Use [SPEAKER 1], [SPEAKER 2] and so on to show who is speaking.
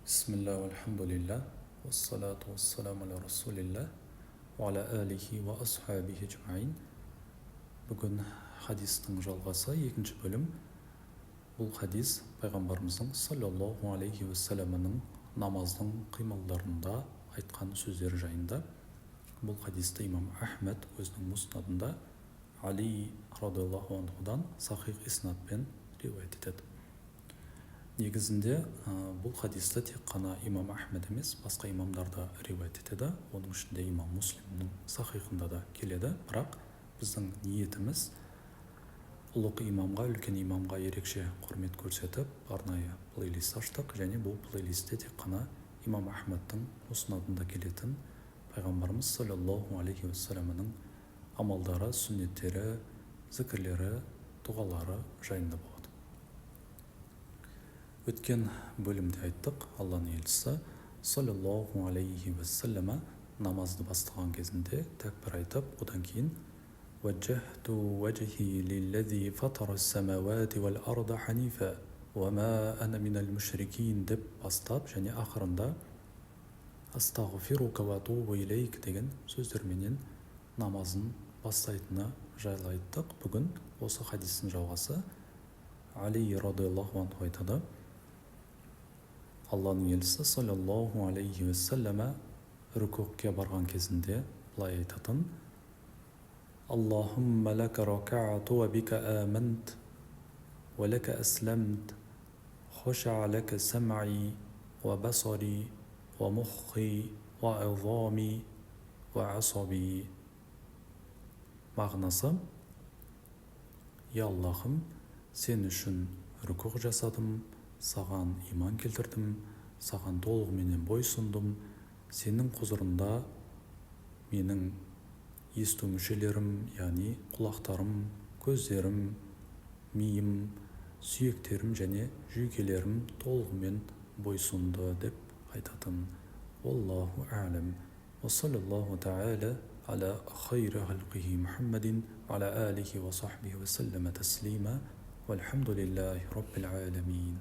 [SPEAKER 1] Bismillah, alhamdulillah, wassalatu wassalamu ala rasulillah, wa ala alihi wa ashabihi ajma'in. Бүгін хадистің жалғасы, екінші бөлім. Бұл хадис пайғамбарымыздың саллаллаху алейхи вассаламының намаздың қимылдарында айтқан сөздері жайында. Бұл хадисті имам Ахмед өзінің мұснадында Али радиаллаху анхудан сахих иснадпен риуаят етеді. Негізінде бұл хадисті тек қана имам Ахмед емес, басқа имамдар да риуаят етеді. Оның ішінде имам Муслимнің сахихында да келеді. Бірақ біздің ниетіміз ұлық имамға, үлкен имамға ерекше құрмет көрсетіп, арнайы плейлист аштық, және бұл плейлистте тек қана имам Ахмедтің мұснадында келетін пайғамбарымыз саллаллаху алейхи вассаламның амалдары, сүннеттері, зікірлері, дұғалары жайында болады. Өткен бөлімде айттық, Алланың елшісі саллаллаху алейхи вассалама намазды бастаған кезінде тәкбір айтып, одан кейін وجهت وجهي للذي فطر السماوات والأرض حنيفا وما أنا من المشركين деп бастап, және ақырында астағфирука ва атубу илейк деген сөздерменен намазын бастайтыны жайлы айттық. Бүгін осы хадистің жалғасы. Али радиаллаху анху айтады: Алланың елшісі саллаллаху алейхи вассалама рүкуғке барған кезінде былай айтатын: Аллахумма лака рака'ту ва бика амант ва лака асламт хуша'a лака сам'i ва басари ва мухи ва изами ва асаби. Мағынасы: Я Аллахым, сен үшін рүкуғ жасадым, саған иман келтірдім, саған толығыменен бойсұндым, сенің құзырында менің есту мүшелерім, яғни құлақтарым, көздерім, миым, сүйектерім және жүйкелерім толығымен бойсұнды деп айтатын. Wallahu a'lam. Wa sallallahu ta'ala ala khayri халқихи Muhammadin ala alihi wa sahbihi wa sallama taslima. Walhamdulillahi rabbil alamin.